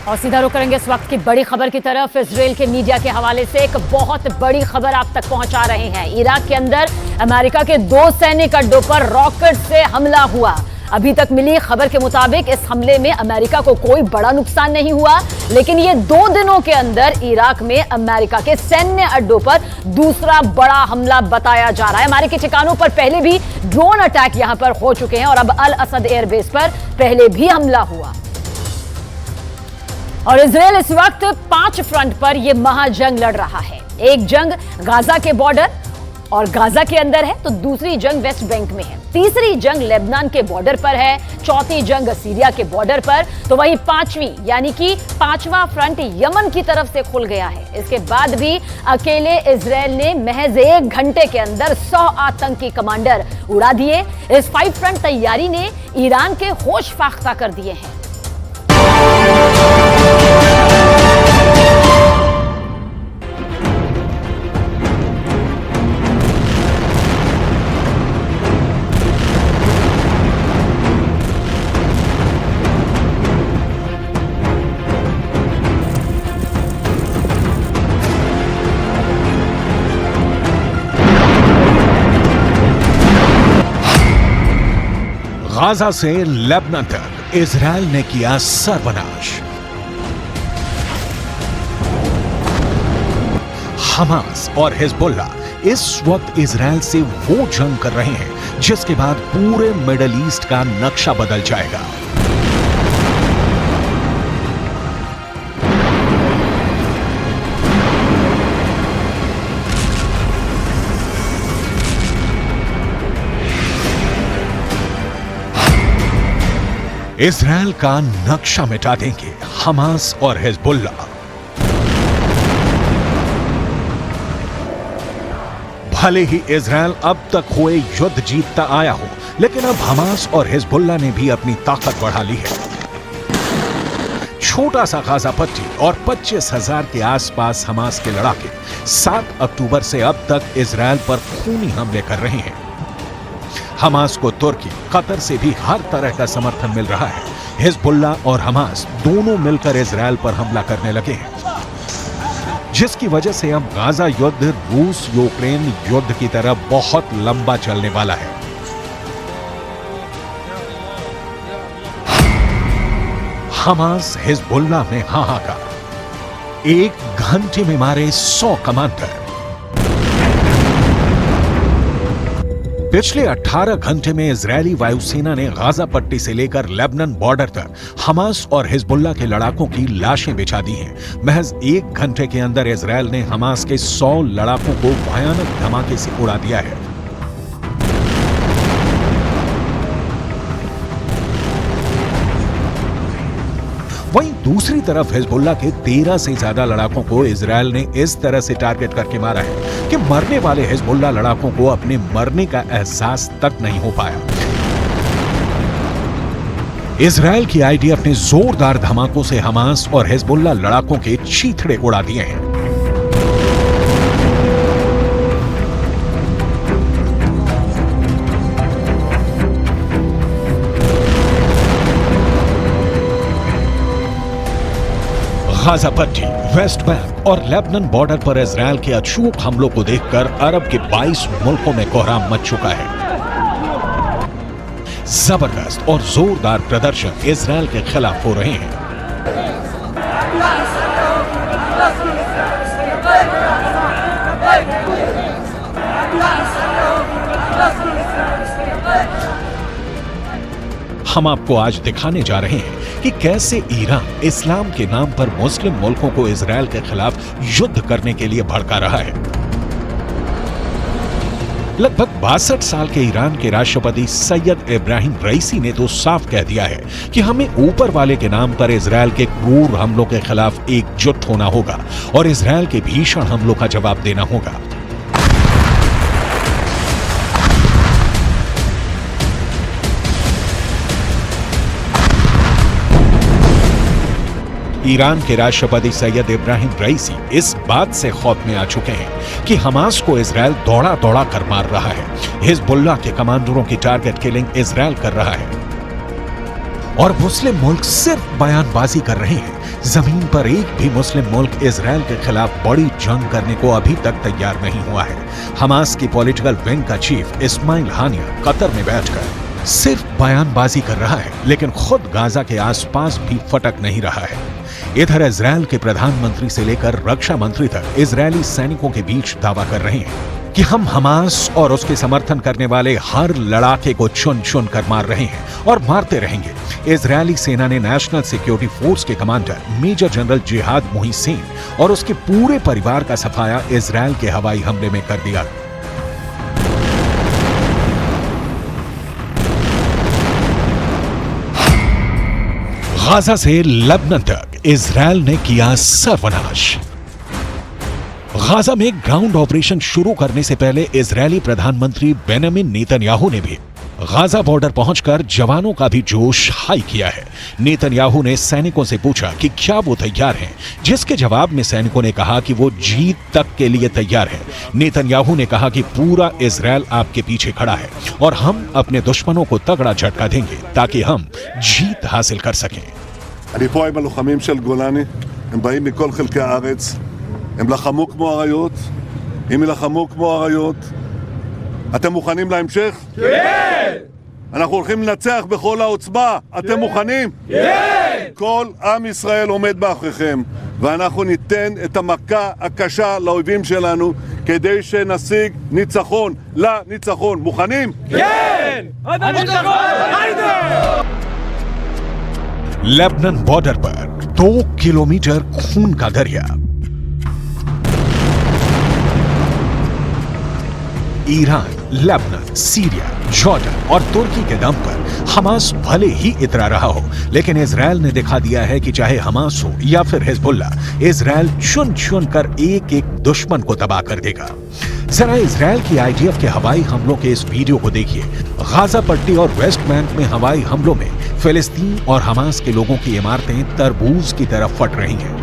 और सीधा रुख करेंगे इस वक्त की बड़ी खबर की तरफ। इजराइल के मीडिया के हवाले से एक बहुत बड़ी खबर आप तक पहुंचा रहे हैं। इराक के अंदर अमेरिका के 2 सैनिक अड्डों पर रॉकेट से हमला हुआ। अभी तक मिली खबर के मुताबिक इस हमले में अमेरिका को कोई बड़ा नुकसान नहीं हुआ, लेकिन ये 2 दिनों के अंदर इराक में अमेरिका के सैन्य अड्डों पर दूसरा बड़ा हमला बताया जा रहा है। अमेरिकी ठिकानों पर पहले भी ड्रोन अटैक यहां पर हो चुके हैं और अब अल असद एयरबेस पर पहले भी हमला हुआ। और इजराइल इस वक्त 5 फ्रंट पर यह महाजंग लड़ रहा है। एक जंग गाजा के बॉर्डर और गाजा के अंदर है, तो दूसरी जंग वेस्ट बैंक में है, तीसरी जंग लेबनान के बॉर्डर पर है, चौथी जंग सीरिया के बॉर्डर पर, तो वही 5वीं यानी कि 5वां फ्रंट यमन की तरफ से खुल गया है। इसके बाद भी अकेले इजराइल ने महज 1 घंटे के अंदर 100 आतंकी कमांडर उड़ा दिए। इस 5 फ्रंट तैयारी ने ईरान के होश फाख्ता कर दिए हैं। गाजा से लेबनान तक इजराइल ने किया सर्वनाश। हमास और हिजबुल्लाह इस वक्त इजराइल से वो जंग कर रहे हैं जिसके बाद पूरे मिडिल ईस्ट का नक्शा बदल जाएगा। इजराइल का नक्शा मिटा देंगे हमास और हिजबुल्लाह। भले ही इजराइल अब तक हुए युद्ध जीतता आया हो, लेकिन अब हमास और हिजबुल्लाह ने भी अपनी ताकत बढ़ा ली है। छोटा सा गाजा पट्टी और 25,000 के आसपास हमास के लड़ाके 7 अक्टूबर से अब तक इजराइल पर खूनी हमले कर रहे हैं। हमास को तुर्की, कतर से भी हर तरह का समर्थन मिल रहा है। हिजबुल्लाह और हमास दोनों मिलकर इजराइल पर हमला करने लगे हैं, जिसकी वजह से अब गाजा युद्ध रूस यूक्रेन युद्ध की तरह बहुत लंबा चलने वाला है। हमास हिजबुल्लाह में हाहाकार। 1 घंटे में मारे 100 कमांडर। पिछले 18 घंटे में इजरायली वायुसेना ने गाजा पट्टी से लेकर लेबनान बॉर्डर तक हमास और हिजबुल्लाह के लड़ाकों की लाशें बिछा दी हैं। महज 1 घंटे के अंदर इजरायल ने हमास के 100 लड़ाकों को भयानक धमाके से उड़ा दिया है। वहीं दूसरी तरफ हिजबुल्लाह के 13 से ज्यादा लड़ाकों को इजरायल ने इस तरह से टारगेट करके मारा है कि मरने वाले हिजबुल्लाह लड़ाकों को अपने मरने का एहसास तक नहीं हो पाया। इजरायल की आईडीएफ ने जोरदार धमाकों से हमास और हिजबुल्लाह लड़ाकों के चीथड़े उड़ा दिए हैं। गाजा पट्टी, वेस्ट बैंक और लेबनान बॉर्डर पर इजरायल के अचूक हमलों को देखकर अरब के 22 मुल्कों में कोहराम मच चुका है। जबरदस्त और जोरदार प्रदर्शन इजरायल के खिलाफ हो रहे हैं। हम आपको आज दिखाने जा रहे हैं कि कैसे ईरान इस्लाम के नाम पर मुस्लिम मुल्कों को इजरायल के खिलाफ युद्ध करने के लिए भड़का रहा है। लगभग 62 साल के ईरान के राष्ट्रपति सैयद इब्राहिम रईसी ने तो साफ कह दिया है कि हमें ऊपर वाले के नाम पर इजरायल के क्रूर हमलों के खिलाफ एकजुट होना होगा और इजरायल के भीषण हमलों का जवाब देना होगा। ईरान के राष्ट्रपति सैयद इब्राहिम रईसी इस बात से खौफ में आ चुके हैं कि हमास को इजरायल दौड़ा दौड़ा कर मार रहा है। हिजबुल्लाह के कमांडरों की टारगेट किलिंग इजरायल कर रहा है। और मुस्लिम मुल्क सिर्फ बयानबाजी कर रहे हैं। जमीन पर एक भी मुस्लिम मुल्क इजरायल के खिलाफ बड़ी जंग करने को अभी तक तैयार नहीं हुआ है। हमास की पॉलिटिकल विंग का चीफ इस्माइल हानिया कतर में बैठकर सिर्फ बयानबाजी कर रहा है, लेकिन खुद गाजा के आसपास भी फटक नहीं रहा है। इधर इजरायल के प्रधानमंत्री से लेकर रक्षा मंत्री तक इजरायली सैनिकों के बीच दावा कर रहे हैं कि हम हमास और उसके समर्थन करने वाले हर लड़ाके को चुन चुन कर मार रहे हैं और मारते रहेंगे। इजरायली सेना ने नेशनल सिक्योरिटी फोर्स के कमांडर मेजर जनरल जिहाद मोहिसेन और उसके पूरे परिवार का सफाया इजरायल के हवाई हमले में कर दिया। गाजा से लेबनान तक इजरायल ने किया सर्वनाश। गाजा में ग्राउंड ऑपरेशन शुरू करने से पहले इजरायली प्रधानमंत्री बेंजामिन नेतन्याहू ने भी गाजा बॉर्डर पहुंचकर जवानों का भी जोश हाई किया है। नेतन्याहू ने सैनिकों से पूछा कि क्या वो तैयार हैं, जिसके जवाब में सैनिकों ने कहा कि वो जीत तक के लिए तैयार है। नेतन्याहू ने कहा कि पूरा इजरायल आपके पीछे खड़ा है और हम अपने दुश्मनों को तगड़ा झटका देंगे ताकि हम जीत हासिल कर सकें। אני פה עם הלוחמים של גולני, הם באים מכל חלקי הארץ, הם לחמו כמו אריות, אם ילחמו כמו אריות, אתם מוכנים להמשך? כן! אנחנו הולכים לנצח בכל העוצמה, אתם מוכנים? כן! כל עם ישראל עומד מאחוריכם, ואנחנו ניתן את המכה הקשה לאויבים שלנו, כדי שנשיג ניצחון, לניצחון. מוכנים? כן! लेबनान बॉर्डर पर 2 किलोमीटर खून का दरिया। ईरान, लेबनान, सीरिया, जॉर्डन और तुर्की के दम पर हमास भले ही इतरा रहा हो, लेकिन इजरायल ने दिखा दिया है कि चाहे हमास हो या फिर हिजबुल्ला, इजरायल चुन चुन कर एक एक दुश्मन को तबाह कर देगा। जरा इजरायल की आईडीएफ के हवाई हमलों के इस वीडियो को देखिए। गाजा पट्टी और वेस्ट बैंक में हवाई हमलों में फिलिस्तीन और हमास के लोगों की इमारतें तरबूज की तरफ फट रही हैं।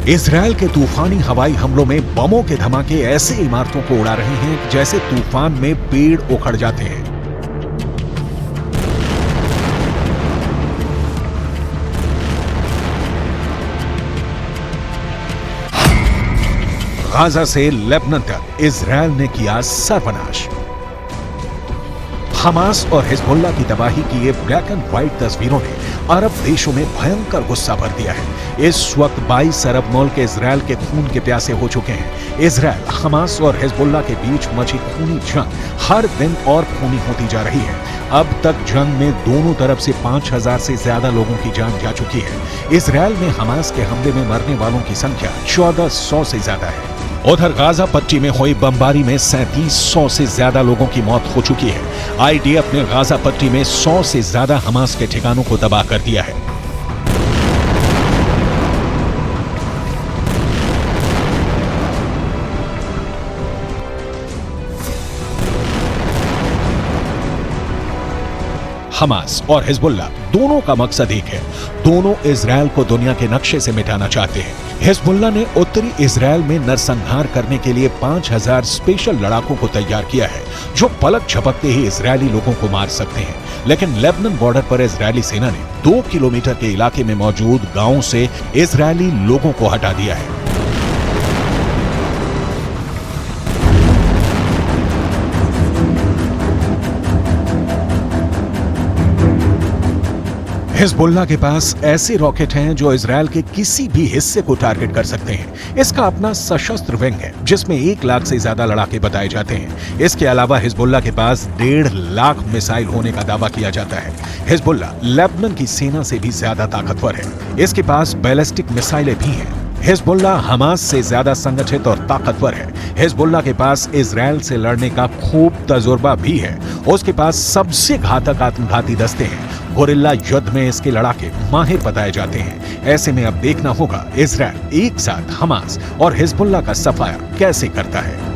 इजरायल के तूफानी हवाई हमलों में बमों के धमाके ऐसे इमारतों को उड़ा रहे हैं जैसे तूफान में पेड़ उखड़ जाते हैं। गाजा से लेबनान तक इजरायल ने किया सर्वनाश। हमास और हिजबुल्ला की तबाही की ये ब्लैक एंड व्हाइट तस्वीरों ने अरब देशों में भयंकर गुस्सा भर दिया है। इस वक्त 22 अरब मुल्क इजरायल के खून के प्यासे हो चुके हैं। इजरायल, हमास और हिजबुल्ला के बीच मची खूनी जंग हर दिन और खूनी होती जा रही है। अब तक जंग में दोनों तरफ से 5000 से ज्यादा लोगों की जान जा चुकी है। इजरायल में हमास के हमले में मरने वालों की संख्या 1400 से ज्यादा है। उधर गाजा पट्टी में हुई बमबारी में 3700 से ज्यादा लोगों की मौत हो चुकी है। आईडीएफ ने गाजा पट्टी में 100 से ज्यादा हमास के ठिकानों को तबाह कर दिया है। हमास और हिजबुल्ला दोनों का मकसद एक है। दोनों इजरायल को दुनिया के नक्शे से मिटाना चाहते हैं। हिजबुल्ला ने उत्तरी इजरायल में नरसंहार करने के लिए 5000 स्पेशल लड़ाकों को तैयार किया है, जो पलक झपकते ही इजरायली लोगों को मार सकते हैं। लेकिन लेबनान बॉर्डर पर इजरायली सेना ने 2 किलोमीटर के इलाके में मौजूद गांवों से इजरायली लोगों को हटा दिया है। हिजबुल्ला के पास ऐसे रॉकेट हैं जो इजरायल के किसी भी हिस्से को टारगेट कर सकते हैं। इसका अपना सशस्त्र विंग है जिसमें 1 लाख से ज्यादा लड़ाके बताए जाते हैं। इसके अलावा हिजबुल्ला के पास 1.5 लाख मिसाइल होने का दावा किया जाता है। हिजबुल्ला लेबनान की सेना से भी ज्यादा ताकतवर है। इसके पास बैलिस्टिक मिसाइलें भी हैं। हिजबुल्ला हमास से ज्यादा संगठित और ताकतवर है। हिजबुल्ला के पास इजरायल से लड़ने का खूब तजुर्बा भी है। उसके पास सबसे घातक आत्मघाती दस्ते हैं। गोरिल्ला युद्ध में इसके लड़ाके माहिर बताए जाते हैं। ऐसे में अब देखना होगा इजरायल एक साथ हमास और हिजबुल्ला का सफाया कैसे करता है।